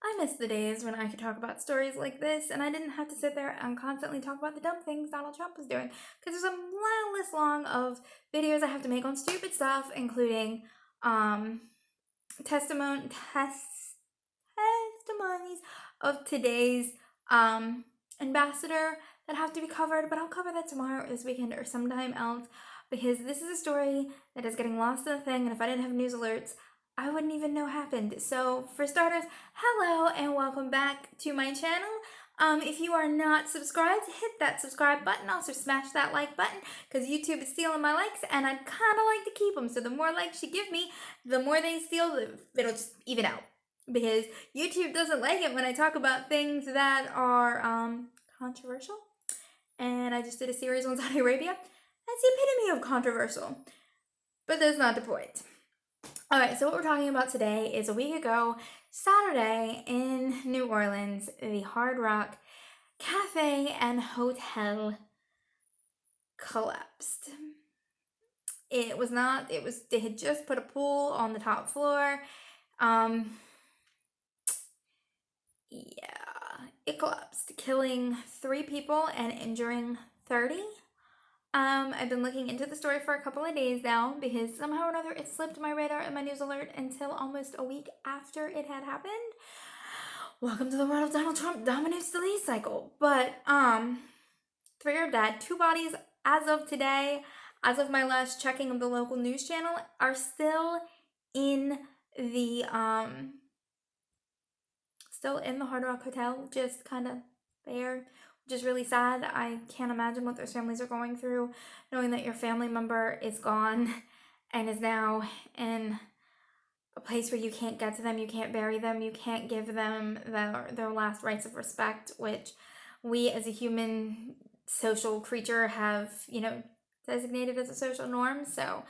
I miss the days when I could talk about stories like this and I didn't have to sit there and constantly talk about the dumb things Donald Trump was doing. Because there's a list long of videos I have to make on stupid stuff, including um, testimonies of today's ambassador that have to be covered. But I'll cover that tomorrow, or this weekend, or sometime else. Because this is a story that is getting lost in the thing, and if I didn't have news alerts, I wouldn't even know happened. So for starters, hello and welcome back to my channel. If you are not subscribed, hit that subscribe button. Also smash that like button because YouTube is stealing my likes and I'd kind of like to keep them. So the more likes you give me, the more they steal, it'll just even out. Because YouTube doesn't like it when I talk about things that are controversial. And I just did a series on Saudi Arabia. That's the epitome of controversial. But that's not the point. Alright, so what we're talking about today is a week ago, Saturday in New Orleans, the Hard Rock Cafe and Hotel collapsed. They had just put a pool on the top floor. It collapsed, killing 3 people and injuring 30. I've been looking into the story for a couple of days now because somehow or another it slipped my radar and my news alert until almost a week after it had happened. Welcome to the world of Donald Trump dominates the news cycle. But 3 are dead. 2 bodies as of today, as of my last checking of the local news channel, are still in the Hard Rock Hotel, just kind of there. Which is really sad. I can't imagine what those families are going through, knowing that your family member is gone and is now in a place where you can't get to them, you can't bury them, you can't give them their last rites of respect, which we as a human social creature have, designated as a social norm. So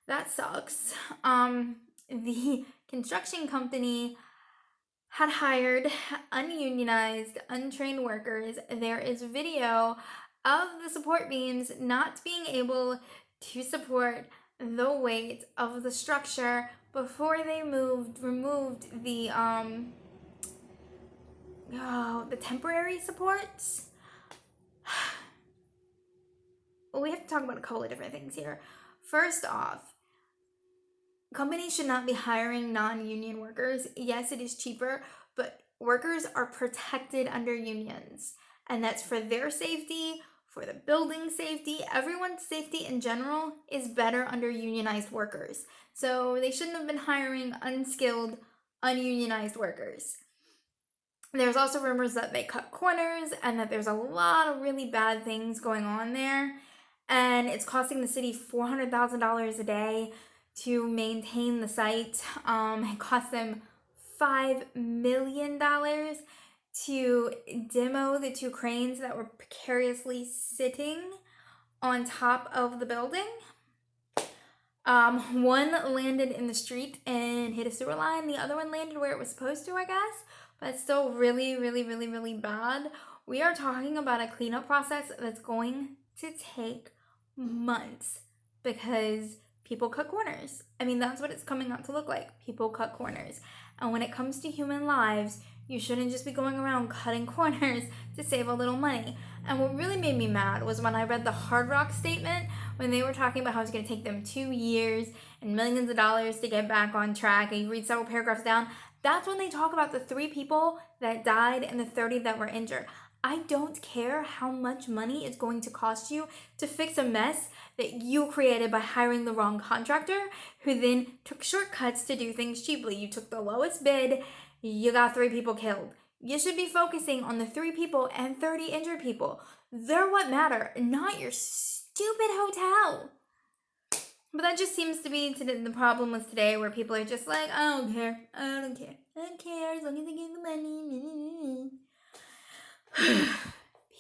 that sucks. The construction company had hired ununionized, untrained workers. There is video of the support beams not being able to support the weight of the structure before they removed the temporary supports. We have to talk about a couple of different things here. First off, companies should not be hiring non-union workers. Yes, it is cheaper, but workers are protected under unions. And that's for their safety, for the building safety. Everyone's safety in general is better under unionized workers. So they shouldn't have been hiring unskilled, ununionized workers. There's also rumors that they cut corners and that there's a lot of really bad things going on there. And it's costing the city $400,000 a day to maintain the site. It cost them $5 million to demo the 2 cranes that were precariously sitting on top of the building. One landed in the street and hit a sewer line. The other one landed where it was supposed to, I guess. But it's still really, really, really, really bad. We are talking about a cleanup process that's going to take months because people cut corners. I mean, that's what it's coming out to look like. People cut corners. And when it comes to human lives, you shouldn't just be going around cutting corners to save a little money. And what really made me mad was when I read the Hard Rock statement, when they were talking about how it's going to take them 2 years and millions of dollars to get back on track, and you read several paragraphs down, that's when they talk about the 3 people that died and the 30 that were injured. I don't care how much money it's going to cost you to fix a mess that you created by hiring the wrong contractor, who then took shortcuts to do things cheaply. You took the lowest bid, you got 3 people killed. You should be focusing on the 3 people and 30 injured people. They're what matter, not your stupid hotel. But that just seems to be the problem with today, where people are just like, I don't care as long as I get the money.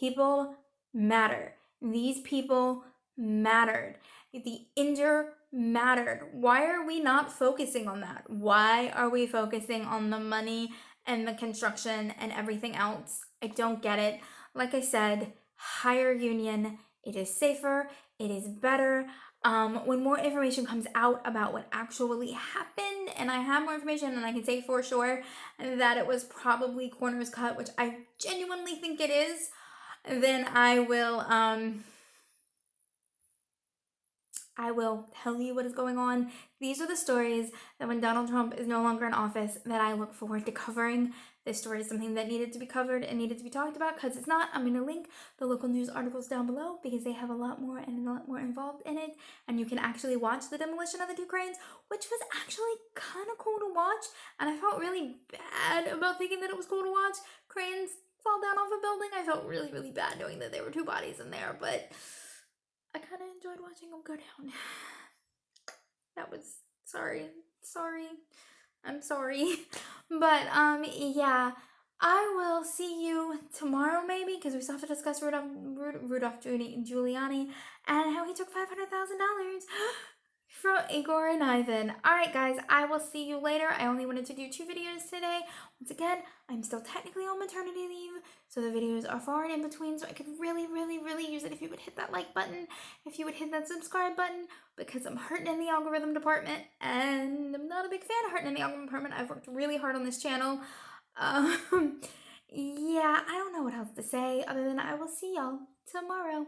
People matter. These people mattered. The injured mattered. Why are we not focusing on that? Why are we focusing on the money and the construction and everything else? I don't get it. Like I said, hire union. It is safer. It is better. when more information comes out about what actually happened, and I have more information, and I can say for sure that it was probably Corner's cut, which I genuinely think it is, then I will tell you what is going on. These are the stories that when Donald Trump is no longer in office that I look forward to covering. This story is something that needed to be covered and needed to be talked about, because it's not. I'm going to link the local news articles down below because they have a lot more and a lot more involved in it. And you can actually watch the demolition of the two cranes, which was actually kind of cool to watch. And I felt really bad about thinking that it was cool to watch cranes fall down off a building. I felt really, really bad knowing that there were two bodies in there, but I kind of enjoyed watching them go down. That was sorry. I'm sorry. But yeah, I will see you tomorrow maybe, because we still have to discuss Rudolph Giuliani and how he took $500,000 from Igor and Ivan. Alright guys, I will see you later. I only wanted to do 2 videos today. Once again, I'm still technically on maternity leave, so the videos are far and in between, so I could really, really, really use it if you would hit that like button, if you would hit that subscribe button, because I'm hurting in the algorithm department, and I'm not a big fan of hurting in the algorithm department. I've worked really hard on this channel. Yeah, I don't know what else to say other than I will see y'all tomorrow.